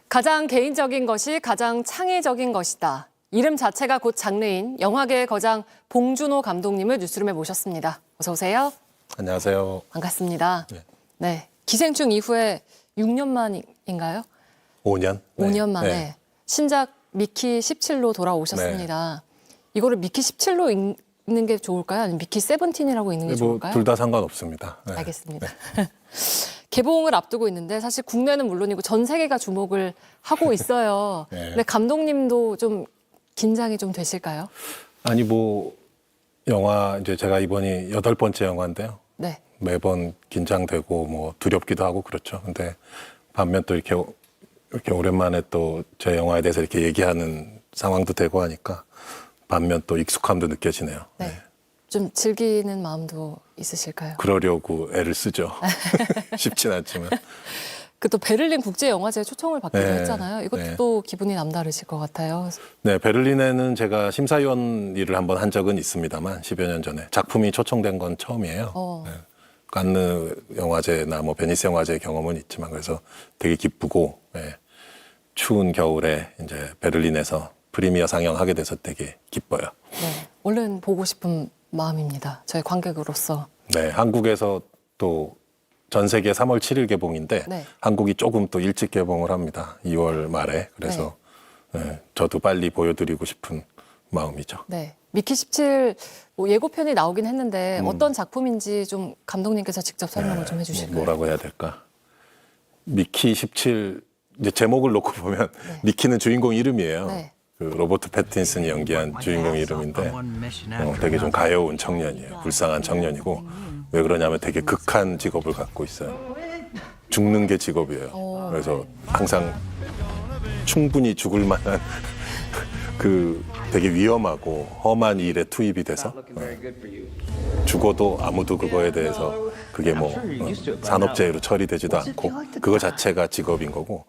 가장 개인적인 것이 가장 창의적인 것이다. 이름 자체가 곧 장르인 영화계의 거장 봉준호 감독님을 뉴스룸에 모셨습니다. 어서 오세요. 안녕하세요. 반갑습니다. 네. 기생충 이후에 6년 만인가요? 5년? 5년 만에 신작 미키 17로 돌아오셨습니다. 이거를 미키 17로 읽는 게 좋을까요? 아니면 미키 17이라고 읽는 게 좋을까요? 둘 다 상관없습니다. 알겠습니다. 개봉을 앞두고 있는데 사실 국내는 물론이고 전 세계가 주목을 하고 있어요. 근데 감독님도 좀 긴장이 좀 되실까요? 아니 영화 이제 제가 이번이 8번째 영화인데요. 네. 매번 긴장되고 두렵기도 하고 그렇죠. 근데 반면 또 이렇게 오랜만에 또 제 영화에 대해서 이렇게 얘기하는 상황도 되고 하니까 반면 또 익숙함도 느껴지네요. 네. 좀 즐기는 마음도 있으실까요? 그러려고 애를 쓰죠. 쉽진 않지만. 그 또 베를린 국제영화제에 초청을 받기도 했잖아요. 이것도 네. 또 기분이 남다르실 것 같아요. 네, 베를린에는 제가 심사위원 일을 한번 한 적은 있습니다만 10여 년 전에 작품이 초청된 건 처음이에요. 네. 칸느 영화제나 베니스 영화제 경험은 있지만 그래서 되게 기쁘고 추운 겨울에 이제 베를린에서 프리미어 상영하게 돼서 되게 기뻐요. 네. 얼른 보고 싶은 마음입니다. 저희 관객으로서. 네, 한국에서 또 전 세계 3월 7일 개봉인데 한국이 조금 또 일찍 개봉을 합니다. 2월 말에. 그래서 저도 빨리 보여드리고 싶은 마음이죠. 네. 미키 17 예고편이 나오긴 했는데 어떤 작품인지 좀 감독님께서 직접 설명을 좀 해주실까요? 뭐라고 해야 될까? 미키 17 이제 제목을 놓고 보면 미키는 주인공 이름이에요. 그 로버트 패틴슨이 연기한 주인공 이름인데 되게 좀 가여운 청년이에요. 불쌍한 청년이고 왜 그러냐면 되게 극한 직업을 갖고 있어요. 죽는 게 직업이에요. 그래서 항상 충분히 죽을 만한 그 되게 위험하고 험한 일에 투입이 돼서 죽어도 아무도 그거에 대해서 그게 산업재해로 처리되지도 않고 그거 자체가 직업인 거고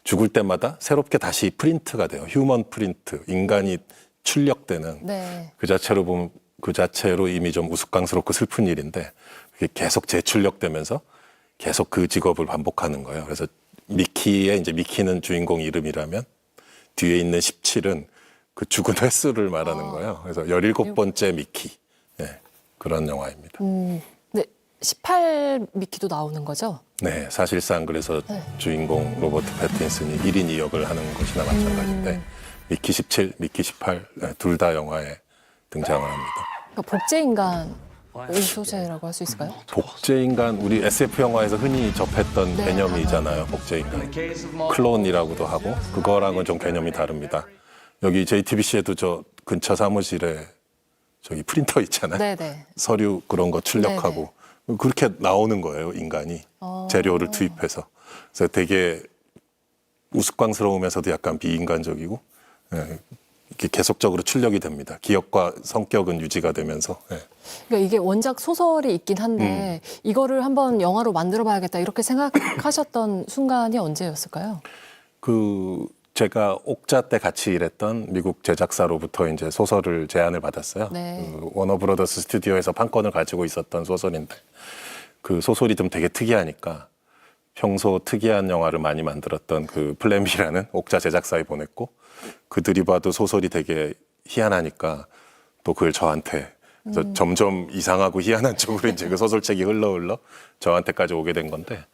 죽을 때마다 새롭게 다시 프린트가 돼요. 휴먼 프린트, 인간이 출력되는 그 자체로 이미 좀 우스꽝스럽고 슬픈 일인데 그게 계속 재출력되면서 계속 그 직업을 반복하는 거예요. 그래서 미키는 주인공 이름이라면 뒤에 있는 17은 그 죽은 횟수를 말하는 거예요. 그래서 17번째 미키. 그런 영화입니다. 네, 18 미키도 나오는 거죠? 네, 사실상 그래서 주인공 로버트 패틴슨이 1인 2역을 하는 것이나 마찬가지인데 미키 17, 미키 18 둘 다 영화에 등장을 합니다. 그러니까 복제인간의 소재라고 할 수 있을까요? 복제인간, 우리 SF 영화에서 흔히 접했던 개념이잖아요. 복제인간. 클론이라고도 하고 그거랑은 좀 개념이 다릅니다. 여기 JTBC에도 저 근처 사무실에 저기 프린터 있잖아요. 네네. 서류 그런 거 출력하고 그렇게 나오는 거예요, 인간이. 재료를 투입해서. 그래서 되게 우스꽝스러우면서도 약간 비인간적이고 이렇게 계속적으로 출력이 됩니다. 기억과 성격은 유지가 되면서. 그러니까 이게 원작 소설이 있긴 한데 이거를 한번 영화로 만들어 봐야겠다 이렇게 생각하셨던 순간이 언제였을까요? 제가 옥자 때 같이 일했던 미국 제작사로부터 이제 소설을 제안을 받았어요. 그 워너브러더스 스튜디오에서 판권을 가지고 있었던 소설인데 그 소설이 좀 되게 특이하니까 평소 특이한 영화를 많이 만들었던 그 플랜 B라는 옥자 제작사에 보냈고 그들이 봐도 소설이 되게 희한하니까 또 그걸 저한테 그래서 점점 이상하고 희한한 쪽으로 이제 그 소설책이 흘러 저한테까지 오게 된 건데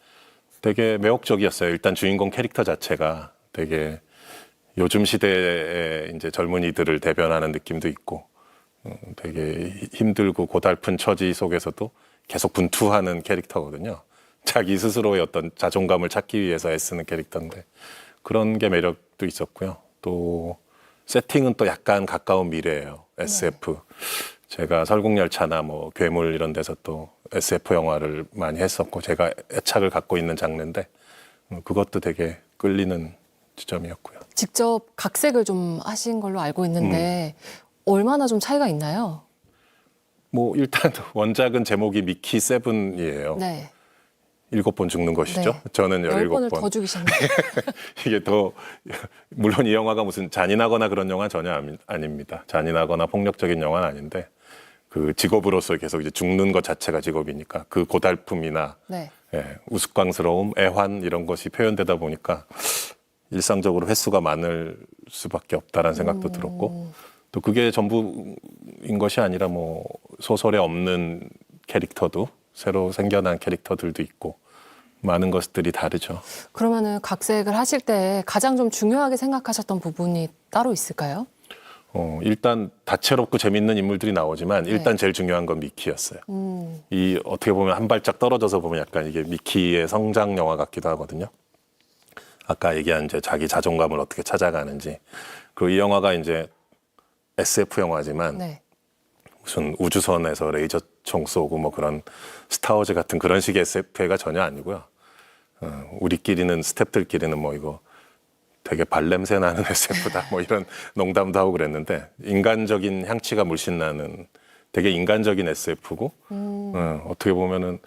되게 매혹적이었어요. 일단 주인공 캐릭터 자체가 되게 요즘 시대의 이제 젊은이들을 대변하는 느낌도 있고 되게 힘들고 고달픈 처지 속에서도 계속 분투하는 캐릭터거든요. 자기 스스로의 어떤 자존감을 찾기 위해서 애쓰는 캐릭터인데 그런 게 매력도 있었고요. 또 세팅은 또 약간 가까운 미래예요. SF. 제가 설국열차나 괴물 이런 데서 또 SF 영화를 많이 했었고 제가 애착을 갖고 있는 장르인데 그것도 되게 끌리는 지점이었고요. 직접 각색을 좀 하신 걸로 알고 있는데 얼마나 좀 차이가 있나요? 일단 원작은 제목이 미키 7이에요. 네. 7번 죽는 것이죠. 저는 17번. 10번을 더 죽이셨네요. 이게 물론 이 영화가 무슨 잔인하거나 그런 영화 전혀 아닙니다. 잔인하거나 폭력적인 영화는 아닌데 그 직업으로서 계속 이제 죽는 것 자체가 직업이니까 그 고달픔이나 우스꽝스러움, 애환 이런 것이 표현되다 보니까 일상적으로 횟수가 많을 수밖에 없다라는 생각도 들었고 또 그게 전부인 것이 아니라 뭐 소설에 없는 캐릭터도 새로 생겨난 캐릭터들도 있고 많은 것들이 다르죠. 그러면은 각색을 하실 때 가장 좀 중요하게 생각하셨던 부분이 따로 있을까요? 일단 다채롭고 재밌는 인물들이 나오지만 일단 제일 중요한 건 미키였어요. 이 어떻게 보면 한 발짝 떨어져서 보면 약간 이게 미키의 성장 영화 같기도 하거든요. 아까 얘기한 이제 자기 자존감을 어떻게 찾아가는지. 그리고 이 영화가 이제 SF 영화지만 네. 무슨 우주선에서 레이저 총 쏘고 뭐 그런 스타워즈 같은 그런 식의 SF가 전혀 아니고요. 우리끼리는 스탭들끼리는 뭐 이거 되게 발냄새 나는 SF다 뭐 이런 농담도 하고 그랬는데 인간적인 향취가 물씬 나는 되게 인간적인 SF고 어떻게 보면은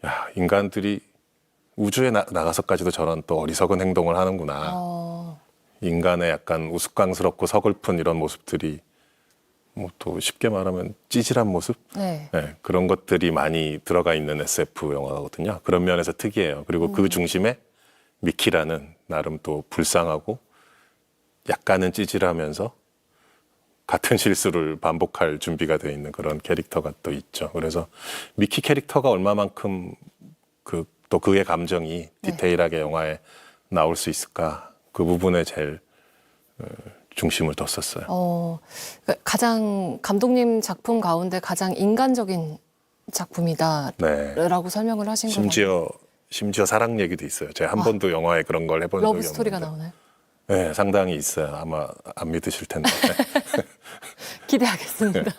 야, 인간들이 우주에 나가서까지도 저런 또 어리석은 행동을 하는구나. 인간의 약간 우스꽝스럽고 서글픈 이런 모습들이 뭐 또 쉽게 말하면 찌질한 모습? 네. 네, 그런 것들이 많이 들어가 있는 SF 영화거든요. 그런 면에서 특이해요. 그리고 그 중심에 미키라는 나름 또 불쌍하고 약간은 찌질하면서 같은 실수를 반복할 준비가 되어 있는 그런 캐릭터가 또 있죠. 그래서 미키 캐릭터가 얼마만큼 또 그의 감정이 디테일하게 영화에 나올 수 있을까 그 부분에 제일 중심을 뒀었어요. 그러니까 가장 감독님 작품 가운데 가장 인간적인 작품이다라고 설명을 하신 거예요. 심지어 사랑 얘기도 있어요. 제가 한 번도 영화에 그런 걸 해본 적이 없는데. 러브 스토리가 나오나요? 네, 상당히 있어요. 아마 안 믿으실 텐데. 기대하겠습니다.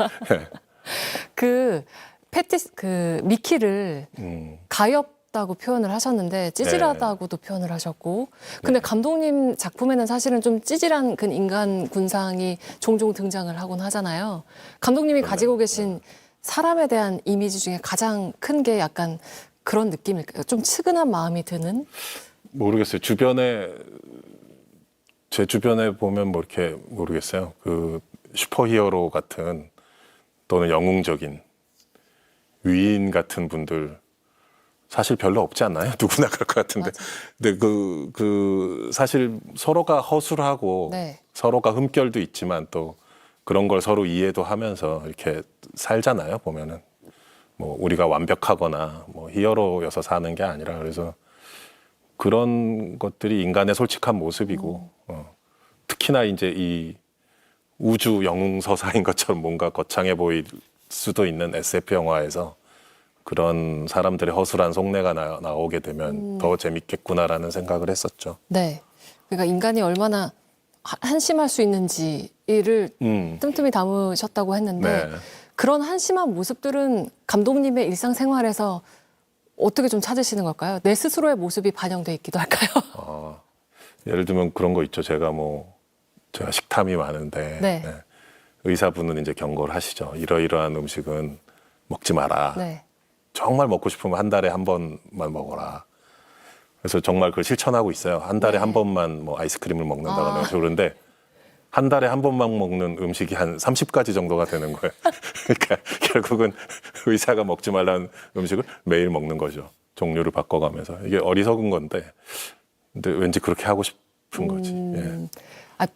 그 미키를 가엾다고 표현을 하셨는데 찌질하다고도 표현을 하셨고, 근데 감독님 작품에는 사실은 좀 찌질한 그 인간 군상이 종종 등장을 하곤 하잖아요. 감독님이 가지고 계신 사람에 대한 이미지 중에 가장 큰 게 약간 그런 느낌일까요? 좀 측은한 마음이 드는? 모르겠어요. 제 주변에 보면 뭐 이렇게 모르겠어요. 그 슈퍼히어로 같은 또는 영웅적인 위인 같은 분들 사실 별로 없지 않나요? 누구나 그럴 것 같은데. 맞아. 근데 사실 서로가 허술하고 네. 서로가 흠결도 있지만 또 그런 걸 서로 이해도 하면서 이렇게 살잖아요. 보면은 뭐 우리가 완벽하거나 뭐 히어로여서 사는 게 아니라 그래서 그런 것들이 인간의 솔직한 모습이고 특히나 이제 이 우주 영웅 서사인 것처럼 뭔가 거창해 보일 수도 있는 SF 영화에서 그런 사람들의 허술한 속내가 나오게 되면 더 재밌겠구나라는 생각을 했었죠. 네. 그러니까 인간이 얼마나 한심할 수 있는지를 틈틈이 담으셨다고 했는데 네. 그런 한심한 모습들은 감독님의 일상생활에서 어떻게 좀 찾으시는 걸까요? 내 스스로의 모습이 반영돼 있기도 할까요? 예를 들면 그런 거 있죠. 제가 식탐이 많은데 네. 의사분은 이제 경고를 하시죠. 이러이러한 음식은 먹지 마라. 네. 정말 먹고 싶으면 한 달에 한 번만 먹어라. 그래서 정말 그걸 실천하고 있어요. 한 달에 한 번만 뭐 아이스크림을 먹는다거나 그런데 한 달에 한 번만 먹는 음식이 한 30가지 정도가 되는 거예요. 그러니까 결국은 의사가 먹지 말라는 음식을 매일 먹는 거죠. 종류를 바꿔가면서. 이게 어리석은 건데 근데 왠지 그렇게 하고 싶은 거지. 예.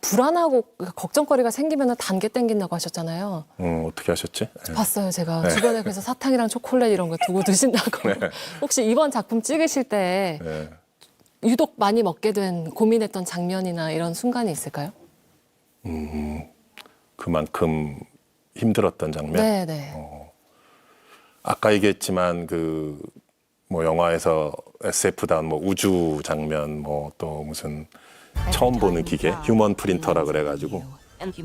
불안하고 걱정거리가 생기면 단계 땡긴다고 하셨잖아요. 어떻게 하셨지? 예. 봤어요, 제가. 주변에 그래서 사탕이랑 초콜릿 이런 거 두고 드신다고. 혹시 이번 작품 찍으실 때 예. 유독 많이 먹게 된 고민했던 장면이나 이런 순간이 있을까요? 그만큼 힘들었던 장면. 네네. 아까 얘기했지만 뭐 영화에서 SF다운 뭐 우주 장면 뭐 또 무슨 처음 보는 기계 휴먼 프린터라 그래가지고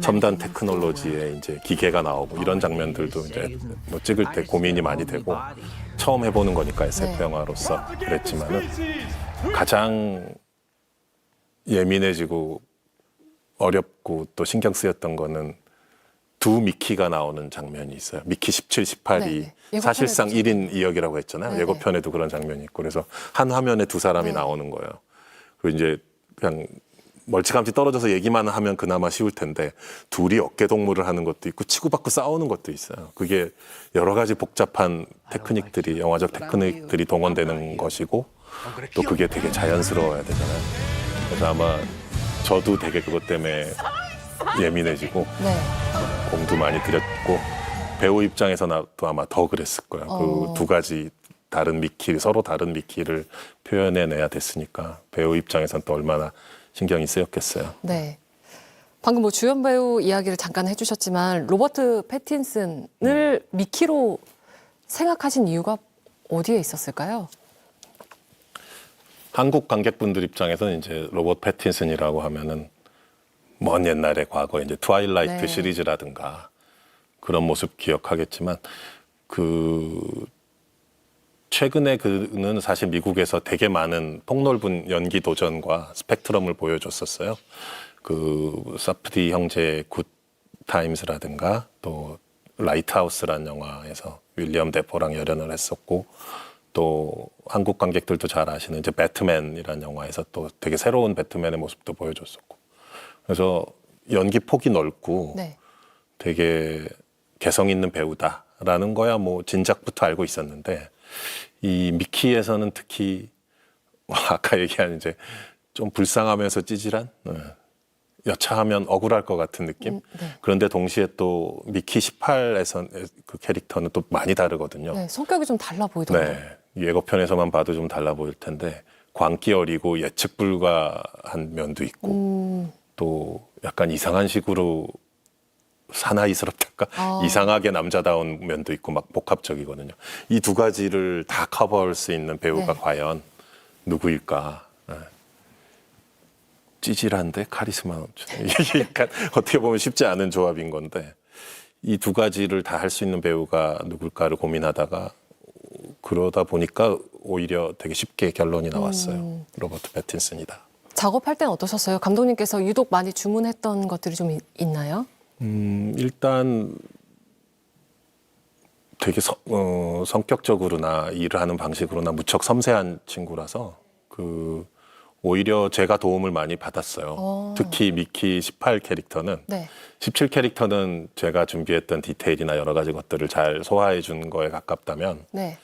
첨단 테크놀로지의 이제 기계가 나오고 이런 장면들도 이제 뭐 찍을 때 고민이 많이 되고 처음 해보는 거니까 SF 영화로서 그랬지만은 가장 예민해지고 어렵고 또 신경 쓰였던 거는 두 미키가 나오는 장면이 있어요. 미키 17, 18이 네네. 사실상 1인 2역이라고 했잖아요. 네네. 예고편에도 그런 장면이 있고 그래서 한 화면에 두 사람이 네. 나오는 거예요. 그리고 이제 그냥 멀찌감치 떨어져서 얘기만 하면 그나마 쉬울 텐데 둘이 어깨동무를 하는 것도 있고 치고받고 싸우는 것도 있어요. 그게 여러 가지 복잡한 테크닉들이 영화적 테크닉들이 동원되는 것이고 또 그게 되게 자연스러워야 되잖아요. 그래서 아마 저도 되게 그것 때문에 예민해지고 네. 공도 많이 들였고 배우 입장에서도 아마 더 그랬을 거예요. 그 두 가지 다른 미키, 서로 다른 미키를 표현해내야 됐으니까 배우 입장에서는 또 얼마나 신경이 쓰였겠어요. 네. 방금 뭐 주연 배우 이야기를 잠깐 해주셨지만 로버트 패틴슨을 미키로 생각하신 이유가 어디에 있었을까요? 한국 관객분들 입장에서는 이제 로버트 패틴슨이라고 하면은 먼 옛날의 과거 이제 트와일라이트 네. 시리즈라든가 그런 모습 기억하겠지만 최근에 그는 사실 미국에서 되게 많은 폭넓은 연기 도전과 스펙트럼을 보여줬었어요. 사프디 형제의 굿 타임스라든가 또 라이트하우스라는 영화에서 윌리엄 데포랑 열연을 했었고 또 한국 관객들도 잘 아시는 이제 배트맨이라는 영화에서 또 되게 새로운 배트맨의 모습도 보여줬었고 그래서 연기 폭이 넓고 네. 되게 개성 있는 배우다라는 거야 뭐 진작부터 알고 있었는데 이 미키에서는 특히 아까 얘기한 이제 좀 불쌍하면서 찌질한 여차하면 억울할 것 같은 느낌. 네. 그런데 동시에 또 미키 18에서 그 캐릭터는 또 많이 다르거든요. 네, 성격이 좀 달라 보이더라고요. 네, 예고편에서만 봐도 좀 달라 보일 텐데 광기 어리고 예측 불가한 면도 있고 또 약간 이상한 식으로 사나이스럽달까 이상하게 남자다운 면도 있고 막 복합적이거든요. 이 두 가지를 다 커버할 수 있는 배우가 네. 과연 누구일까? 네. 찌질한데 카리스마 넘치는 이게 약간 어떻게 보면 쉽지 않은 조합인 건데 이 두 가지를 다 할 수 있는 배우가 누굴까를 고민하다가 그러다 보니까 오히려 되게 쉽게 결론이 나왔어요. 로버트 패틴슨이다. 작업할 때는 어떠셨어요? 감독님께서 유독 많이 주문했던 것들이 좀 있나요? 일단 되게 성격적으로나 일을 하는 방식으로나 무척 섬세한 친구라서 오히려 제가 도움을 많이 받았어요. 특히 미키 18 캐릭터는 네. 17 캐릭터는 제가 준비했던 디테일이나 여러 가지 것들을 잘 소화해 준 거에 가깝다면 네.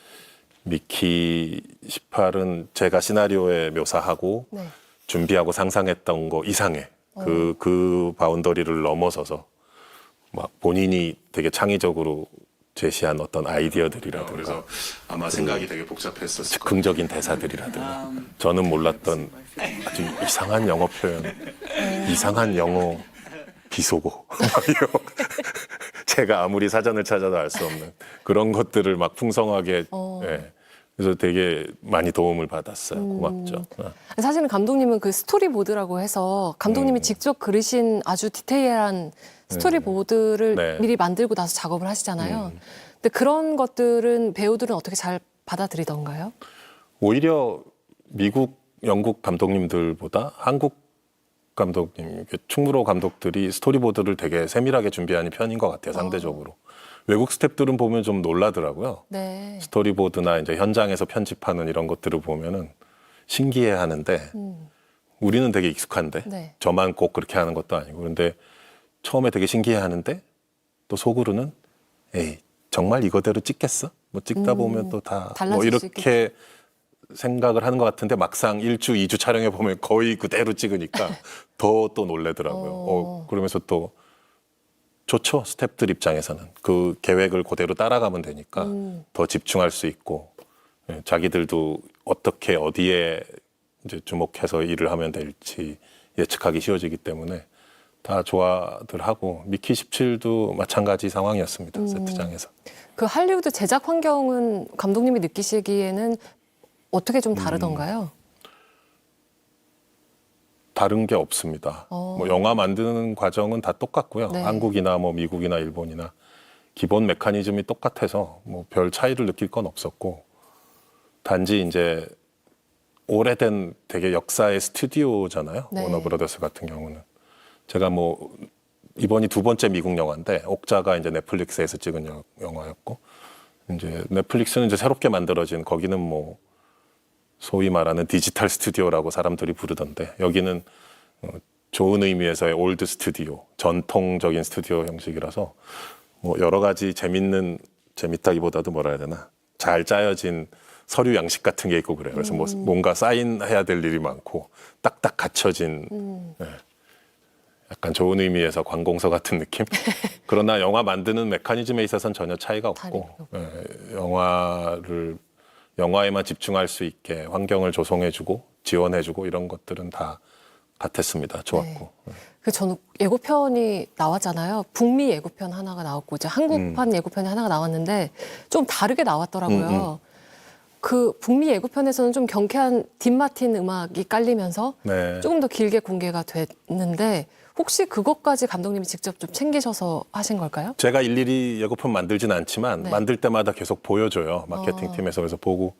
미키 18은 제가 시나리오에 묘사하고 네. 준비하고 상상했던 거 이상의 그 바운더리를 넘어서서 막 본인이 되게 창의적으로 제시한 어떤 아이디어들이라든가 그래서 아마 생각이 되게 복잡했었어요. 즉흥적인 대사들이라든가 저는 몰랐던 아주 이상한 영어 표현, 이상한 영어 비속어 제가 아무리 사전을 찾아도 알 수 없는 그런 것들을 막 풍성하게 예. 그래서 되게 많이 도움을 받았어요. 고맙죠. 사실은 감독님은 그 스토리보드라고 해서 감독님이 직접 그리신 아주 디테일한 스토리보드를 네. 미리 만들고 나서 작업을 하시잖아요. 근데 그런 것들은 배우들은 어떻게 잘 받아들이던가요? 오히려 미국, 영국 감독님들보다 한국 감독님, 충무로 감독들이 스토리보드를 되게 세밀하게 준비하는 편인 것 같아요, 상대적으로. 외국 스태프들은 보면 좀 놀라더라고요. 네. 스토리보드나 이제 현장에서 편집하는 이런 것들을 보면은 신기해 하는데 우리는 되게 익숙한데 네. 저만 꼭 그렇게 하는 것도 아니고 그런데 처음에 되게 신기해 하는데 또 속으로는 에이, 정말 이거대로 찍겠어? 뭐 찍다 보면 또 다 뭐 달라질 수 이렇게 생각을 하는 것 같은데 막상 1주, 2주 촬영해 보면 거의 그대로 찍으니까 더 또 놀래더라고요. 그러면서 또 좋죠. 스태프들 입장에서는 그 계획을 그대로 따라가면 되니까 더 집중할 수 있고 예, 자기들도 어떻게 어디에 이제 주목해서 일을 하면 될지 예측하기 쉬워지기 때문에 다 좋아들 하고 미키 17도 마찬가지 상황이었습니다. 세트장에서. 그 할리우드 제작 환경은 감독님이 느끼시기에는 어떻게 좀 다르던가요? 다른 게 없습니다. 뭐 영화 만드는 과정은 다 똑같고요. 네. 한국이나 뭐 미국이나 일본이나 기본 메커니즘이 똑같아서 뭐 별 차이를 느낄 건 없었고 단지 이제 오래된 되게 역사의 스튜디오잖아요. 네. 워너브라더스 같은 경우는 제가 뭐 이번이 두 번째 미국 영화인데 옥자가 이제 넷플릭스에서 찍은 영화였고 이제 넷플릭스는 이제 새롭게 만들어진 거기는 뭐 소위 말하는 디지털 스튜디오라고 사람들이 부르던데 여기는 좋은 의미에서의 올드 스튜디오, 전통적인 스튜디오 형식이라서 뭐 여러 가지 재밌다기보다도 뭐라 해야 되나 잘 짜여진 서류 양식 같은 게 있고 그래요. 그래서 뭐 뭔가 사인해야 될 일이 많고 딱딱 갖춰진 예. 약간 좋은 의미에서 관공서 같은 느낌? 그러나 영화 만드는 메커니즘에 있어서는 전혀 차이가 없고 예, 영화에만 집중할 수 있게 환경을 조성해주고 지원해주고 이런 것들은 다 같았습니다. 좋았고. 네. 그 저는 예고편이 나왔잖아요. 북미 예고편 하나가 나왔고 이제 한국판 예고편이 하나가 나왔는데 좀 다르게 나왔더라고요. 그 북미 예고편에서는 좀 경쾌한 딘마틴 음악이 깔리면서 네. 조금 더 길게 공개가 됐는데 혹시 그것까지 감독님이 직접 좀 챙기셔서 하신 걸까요? 제가 일일이 예고편 만들진 않지만 네. 만들 때마다 계속 보여줘요. 마케팅 팀에서. 그래서 보고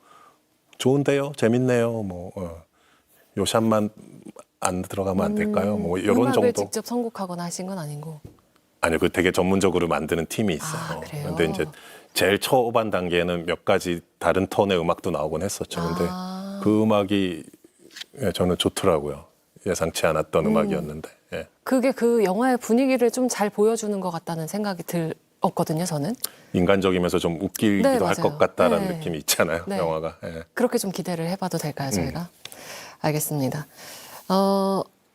좋은데요, 재밌네요. 뭐 요 샷만 안 들어가면 안 될까요? 뭐 이런 음악을 정도. 직접 선곡하거나 하신 건 아니고. 아니요, 그 되게 전문적으로 만드는 팀이 있어요. 아, 그래요? 근데 이제 제일 초반 단계에는 몇 가지 다른 톤의 음악도 나오곤 했었죠. 근데 아. 그 음악이 예, 저는 좋더라고요. 예상치 않았던 음악이었는데. 예. 그게 그 영화의 분위기를 좀 잘 보여주는 것 같다는 생각이 들었거든요, 저는. 인간적이면서 좀 웃기기도 네, 할 것 맞아요. 같다라는 네. 느낌이 있잖아요. 네. 영화가. 예. 그렇게 좀 기대를 해봐도 될까요, 저희가? 알겠습니다.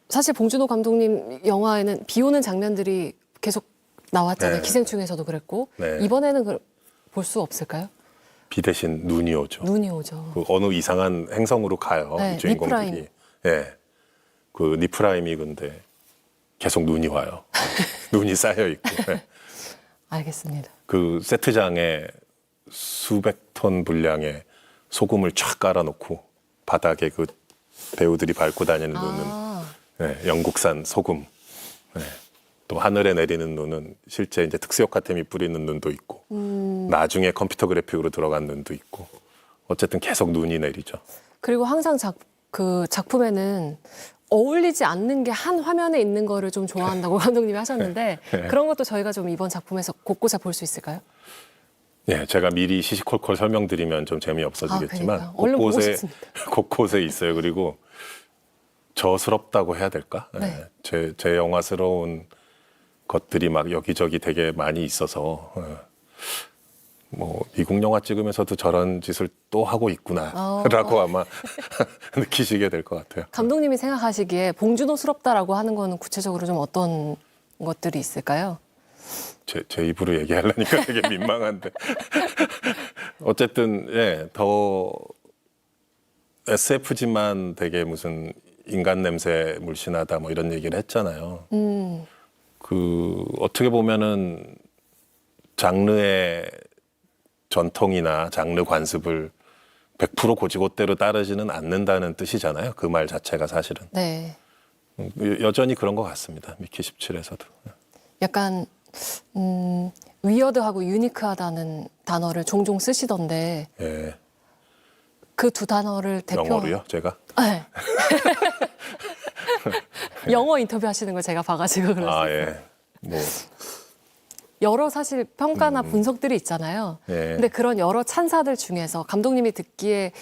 사실 봉준호 감독님 영화에는 비 오는 장면들이 계속 나왔잖아요. 네. 기생충에서도 그랬고. 네. 이번에는 볼 수 없을까요? 비 대신 눈이 오죠. 눈이 오죠. 그 어느 이상한 행성으로 가요. 네, 이 주인공들이. 니프라임. 예. 그 니프라임이 근데 계속 눈이 와요. 눈이 쌓여 있고. 예. 알겠습니다. 그 세트장에 수백 톤 분량의 소금을 쫙 깔아놓고 바닥에 그 배우들이 밟고 다니는 눈은 예, 영국산 소금. 예. 또 하늘에 내리는 눈은 실제 이제 특수효과템이 뿌리는 눈도 있고 나중에 컴퓨터 그래픽으로 들어간 눈도 있고 어쨌든 계속 눈이 내리죠. 그리고 항상 그 작품에는 어울리지 않는 게 한 화면에 있는 거를 좀 좋아한다고 감독님이 하셨는데 그런 것도 저희가 좀 이번 작품에서 곳곳에 볼 수 있을까요? 예, 제가 미리 시시콜콜 설명드리면 좀 재미없어지겠지만 그러니까요. 얼른 보고 싶습니다. 곳곳에 있어요. 그리고 저스럽다고 해야 될까? 네. 예, 제 영화스러운 것들이 막 여기저기 되게 많이 있어서 뭐 미국 영화 찍으면서도 저런 짓을 또 하고 있구나라고 아마 느끼시게 될 것 같아요. 감독님이 생각하시기에 봉준호스럽다라고 하는 거는 구체적으로 좀 어떤 것들이 있을까요? 제 입으로 얘기하려니까 되게 민망한데 어쨌든 예, 더 SF지만 되게 무슨 인간 냄새 물씬하다 뭐 이런 얘기를 했잖아요. 그 어떻게 보면은 장르의 전통이나 장르 관습을 100% 고지고대로 따르지는 않는다는 뜻이잖아요. 그 말 자체가 사실은. 네. 여전히 그런 것 같습니다. 미키 17에서도. 약간 위어드하고 유니크하다는 단어를 종종 쓰시던데 예. 그 두 단어를 영어로요? 제가? 네. 영어 인터뷰 하시는 걸 제가 봐가지고 그랬어요. 아, 예. 뭐 여러 사실 평가나 분석들이 있잖아요. 예. 근데 그런 여러 찬사들 중에서 감독님이 듣기에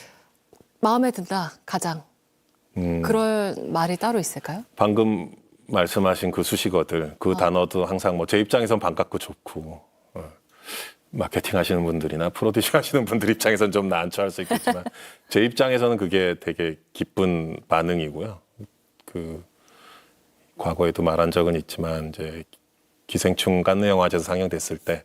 마음에 든다 가장 그럴 말이 따로 있을까요? 방금 말씀하신 그 수식어들, 그 단어도 항상 뭐 제 입장에선 반갑고 좋고 마케팅 하시는 분들이나 프로듀싱 하시는 분들 입장에선 좀 난처할 수 있겠지만 제 입장에서는 그게 되게 기쁜 반응이고요. 그 과거에도 말한 적은 있지만 이제 기생충 칸느 영화제에서 상영됐을 때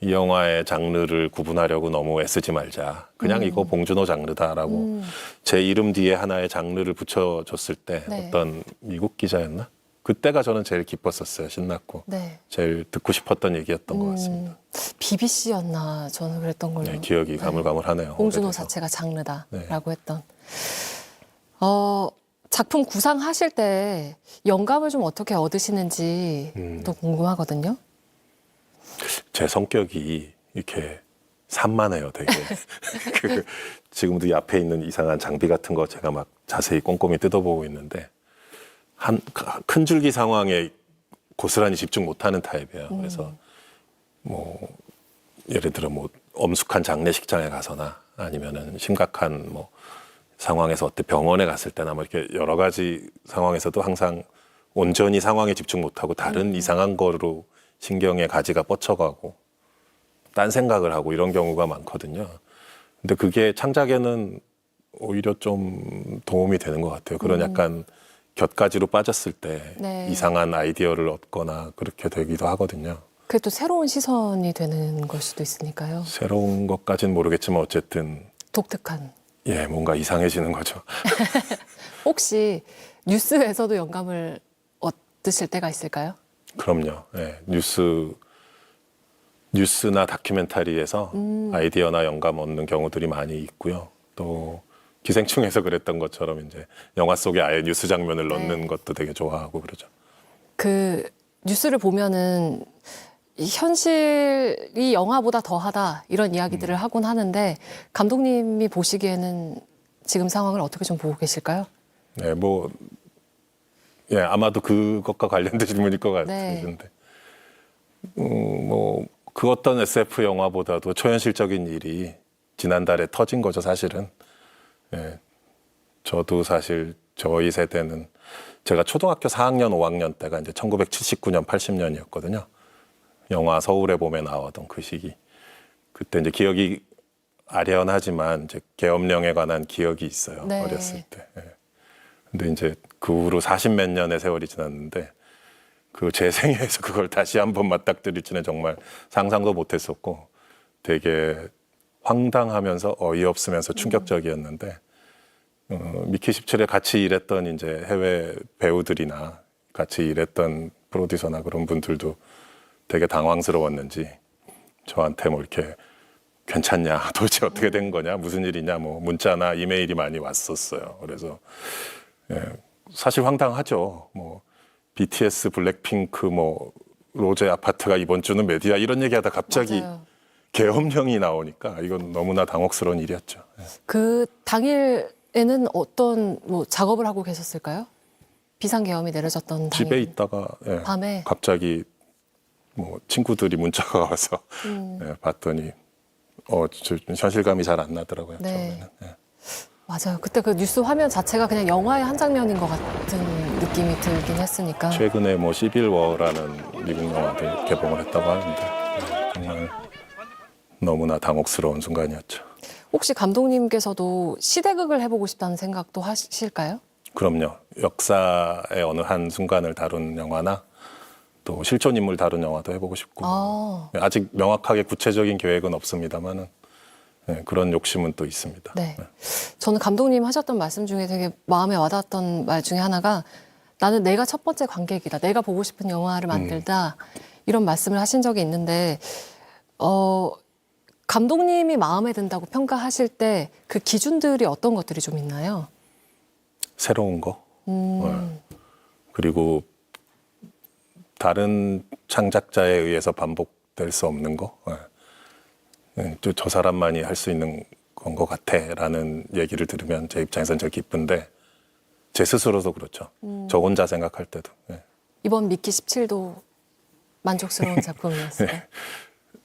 이 영화의 장르를 구분하려고 너무 애쓰지 말자. 그냥 이거 봉준호 장르다라고 제 이름 뒤에 하나의 장르를 붙여줬을 때 네. 어떤 미국 기자였나? 그때가 저는 제일 기뻤었어요. 신났고. 네. 제일 듣고 싶었던 얘기였던 것 같습니다. BBC였나 저는 그랬던 걸로. 네, 기억이 가물가물하네요. 봉준호 오래돼서. 자체가 장르다라고 네. 했던. 작품 구상하실 때 영감을 좀 어떻게 얻으시는지 또 궁금하거든요. 제 성격이 이렇게 산만해요, 되게. 지금도 이 앞에 있는 이상한 장비 같은 거 제가 막 자세히 꼼꼼히 뜯어보고 있는데 큰 줄기 상황에 고스란히 집중 못하는 타입이에요. 그래서 뭐 예를 들어 뭐 엄숙한 장례식장에 가서나 아니면은 심각한 뭐 상황에서 어때 병원에 갔을 때나 뭐 이렇게 여러 가지 상황에서도 항상 온전히 상황에 집중 못하고 다른 이상한 거로 신경의 가지가 뻗쳐가고 딴 생각을 하고 이런 경우가 많거든요. 근데 그게 창작에는 오히려 좀 도움이 되는 것 같아요. 그런 약간 곁가지로 빠졌을 때 네. 이상한 아이디어를 얻거나 그렇게 되기도 하거든요. 그게 또 새로운 시선이 되는 걸 수도 있으니까요. 새로운 것까지는 모르겠지만 어쨌든 독특한. 예, 뭔가 이상해지는 거죠. 혹시 뉴스에서도 영감을 얻으실 때가 있을까요? 그럼요. 예, 뉴스나 다큐멘터리에서 아이디어나 영감 얻는 경우들이 많이 있고요. 또 기생충에서 그랬던 것처럼 이제 영화 속에 아예 뉴스 장면을 넣는 네. 것도 되게 좋아하고 그러죠. 그 뉴스를 보면은 이 현실이 영화보다 더하다 이런 이야기들을 하곤 하는데 감독님이 보시기에는 지금 상황을 어떻게 좀 보고 계실까요? 네, 뭐 예, 아마도 그것과 관련된 질문일 것 네. 같은데, 뭐 그 어떤 SF 영화보다도 초현실적인 일이 지난달에 터진 거죠, 사실은. 예, 저도 사실 저희 세대는 제가 초등학교 4학년, 5학년 때가 이제 1979년, 80년이었거든요. 영화 서울의 봄에 나오던 그 시기. 그때 이제 기억이 아련하지만 이제 계엄령에 관한 기억이 있어요. 네. 어렸을 때. 예. 근데 이제 그 후로 40몇 년의 세월이 지났는데 그 제 생애에서 그걸 다시 한번 맞닥뜨릴지는 정말 상상도 못했었고 되게 황당하면서 어이없으면서 충격적이었는데 미키 17에 같이 일했던 이제 해외 배우들이나 같이 일했던 프로듀서나 그런 분들도 되게 당황스러웠는지 저한테 뭐 이렇게 괜찮냐, 도대체 어떻게 된 거냐, 무슨 일이냐, 뭐 문자나 이메일이 많이 왔었어요. 그래서 예, 사실 황당하죠. 뭐 BTS, 블랙핑크, 뭐 로제 아파트가 이번 주는 메디아 이런 얘기하다 갑자기 맞아요. 계엄령이 나오니까 이건 너무나 당혹스러운 일이었죠. 예. 그 당일에는 어떤 뭐 작업을 하고 계셨을까요? 비상계엄이 내려졌던 집에 당일. 있다가 예, 밤에? 갑자기 뭐 친구들이 문자가 와서 예, 봤더니 저 현실감이 잘 안 나더라고요. 네. 처음에는. 예. 맞아요. 그때 그 뉴스 화면 자체가 그냥 영화의 한 장면인 것 같은 느낌이 들긴 했으니까. 최근에 뭐 시빌워라는 미국 영화도 개봉을 했다고 하는데 정말 너무나 당혹스러운 순간이었죠. 혹시 감독님께서도 시대극을 해보고 싶다는 생각도 하실까요? 그럼요. 역사의 어느 한 순간을 다룬 영화나 또 실존 인물 다룬 영화도 해보고 싶고 아, 아직 명확하게 구체적인 계획은 없습니다만은 그런 욕심은 또 있습니다. 네. 저는 감독님 하셨던 말씀 중에 되게 마음에 와닿았던 말 중에 하나가 나는 내가 첫 번째 관객이다. 내가 보고 싶은 영화를 만들다. 이런 말씀을 하신 적이 있는데 감독님이 마음에 든다고 평가하실 때 그 기준들이 어떤 것들이 좀 있나요? 새로운 거 그리고 다른 창작자에 의해서 반복될 수 없는 거. 저 사람만이 할 수 있는 건 것 같아라는 얘기를 들으면 제 입장에서는 제일 기쁜데 제 스스로도 그렇죠. 저 혼자 생각할 때도. 이번 미키 17도 만족스러운 작품이었어요.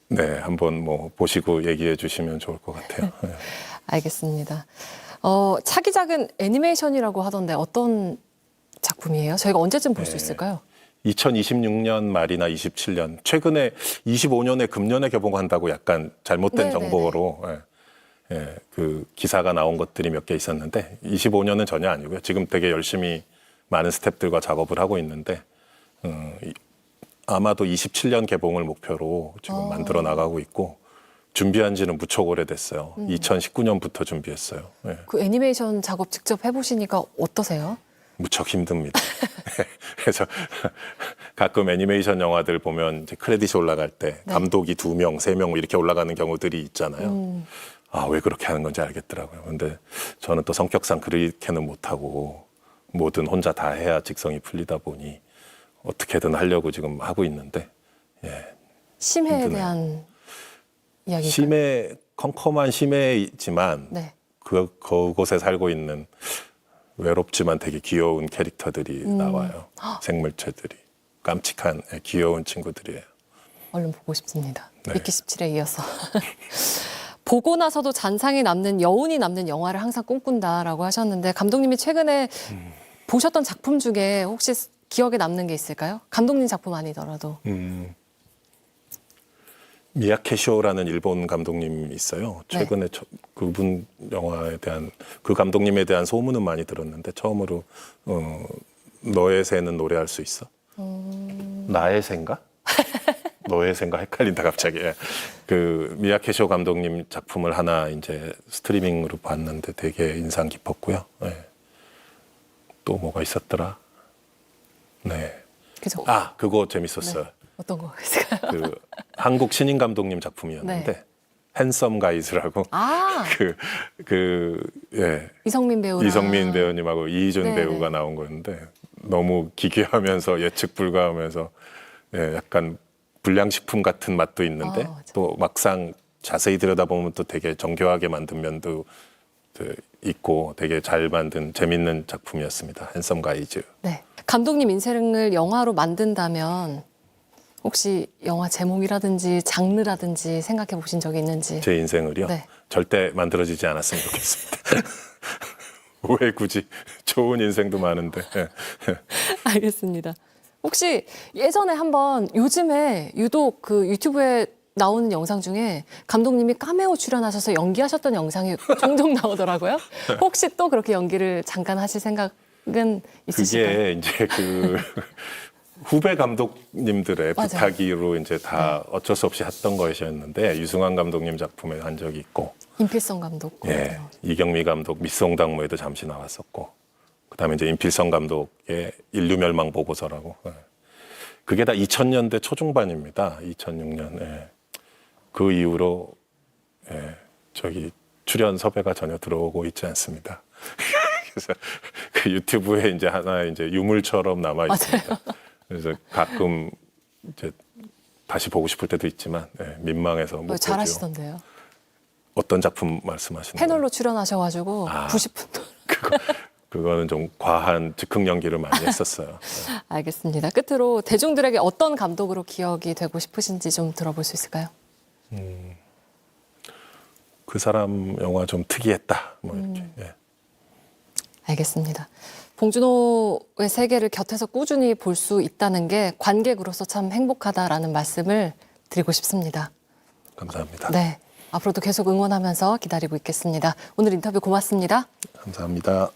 네, 한번 뭐 보시고 얘기해 주시면 좋을 것 같아요. 알겠습니다. 차기작은 애니메이션이라고 하던데 어떤 작품이에요? 저희가 언제쯤 볼 수 있을까요? 2026년 말이나 27년 최근에 25년에 금년에 개봉한다고 약간 잘못된 네네네. 정보로 그 기사가 나온 것들이 몇 개 있었는데 25년은 전혀 아니고요. 지금 되게 열심히 많은 스태프들과 작업을 하고 있는데 아마도 27년 개봉을 목표로 지금 만들어 나가고 있고 준비한 지는 무척 오래됐어요. 2019년부터 준비했어요. 그 애니메이션 작업 직접 해보시니까 어떠세요? 무척 힘듭니다. 그래서 가끔 애니메이션 영화들 보면 이제 크레딧이 올라갈 때 감독이 2명, 3명 이렇게 올라가는 경우들이 있잖아요. 아, 왜 그렇게 하는 건지 알겠더라고요. 근데 저는 또 성격상 그렇게는 못하고 뭐든 혼자 다 해야 직성이 풀리다 보니 어떻게든 하려고 지금 하고 있는데 심해에 힘드네요. 대한 이야기가. 심해, 컴컴한 심해이지만 네. 그곳에 살고 있는 외롭지만 되게 귀여운 캐릭터들이 나와요. 생물체들이. 깜찍한 귀여운 친구들이에요. 얼른 보고 싶습니다. 네. 미키 17에 이어서. 보고 나서도 잔상이 남는 여운이 남는 영화를 항상 꿈꾼다라고 하셨는데 감독님이 최근에 보셨던 작품 중에 혹시 기억에 남는 게 있을까요? 감독님 작품 아니더라도. 미야케쇼라는 일본 감독님이 있어요. 최근에 그분 영화에 대한 그 감독님에 대한 소문은 많이 들었는데 처음으로 너의 새는 노래할 수 있어? 나의 새인가? 너의 새인가 헷갈린다 갑자기. 그 미야케쇼 감독님 작품을 하나 이제 스트리밍으로 봤는데 되게 인상 깊었고요. 네. 또 뭐가 있었더라? 네. 그죠? 아, 그거 재밌었어요. 네. 어떤 거 있을까요? 그 한국 신인 감독님 작품이었는데 네. 핸섬 가이즈라고 아, 이성민 배우랑 이성민 배우님하고 이희준 네네. 배우가 나온 거였는데 너무 기괴하면서 예측 불가하면서 약간 불량식품 같은 맛도 있는데 아, 맞아. 또 막상 자세히 들여다보면 또 되게 정교하게 만든 면도 있고 되게 잘 만든 재밌는 작품이었습니다. 핸섬 가이즈. 네. 감독님 인생을 영화로 만든다면 혹시 영화 제목이라든지 장르라든지 생각해 보신 적이 있는지? 제 인생을요? 네. 절대 만들어지지 않았으면 좋겠습니다. 왜 굳이 좋은 인생도 많은데. 알겠습니다. 혹시 예전에 한번 요즘에 유독 그 유튜브에 나오는 영상 중에 감독님이 카메오 출연하셔서 연기하셨던 영상이 종종 나오더라고요. 혹시 또 그렇게 연기를 잠깐 하실 생각은 있으실까요? 그게 이제 그 후배 감독님들의 맞아요. 부탁으로 이제 다 어쩔 수 없이 했던 것이었는데 유승환 감독님 작품에 한 적이 있고, 임필성 감독. 예, 이경미 감독 미스홍당무에도 잠시 나왔었고, 그다음에 이제 임필성 감독의 인류멸망 보고서라고. 예. 그게 다 2000년대 초중반입니다. 2006년. 예. 그 이후로 저기 출연 섭외가 전혀 들어오고 있지 않습니다. 그래서 그 유튜브에 이제 하나의 이제 유물처럼 남아 있습니다. 그래서 가끔 이제 다시 보고 싶을 때도 있지만 민망해서 못 보죠. 잘하시던데요. 어떤 작품 말씀하시는 거예요? 패널로 출연하셔가지고 90분. 그거는 좀 과한 즉흥 연기를 많이 했었어요. 알겠습니다. 끝으로 대중들에게 어떤 감독으로 기억이 되고 싶으신지 좀 들어볼 수 있을까요? 그 사람 영화 좀 특이했다. 뭐 이렇게. 예. 알겠습니다. 봉준호의 세계를 곁에서 꾸준히 볼 수 있다는 게 관객으로서 참 행복하다라는 말씀을 드리고 싶습니다. 감사합니다. 네, 앞으로도 계속 응원하면서 기다리고 있겠습니다. 오늘 인터뷰 고맙습니다. 감사합니다.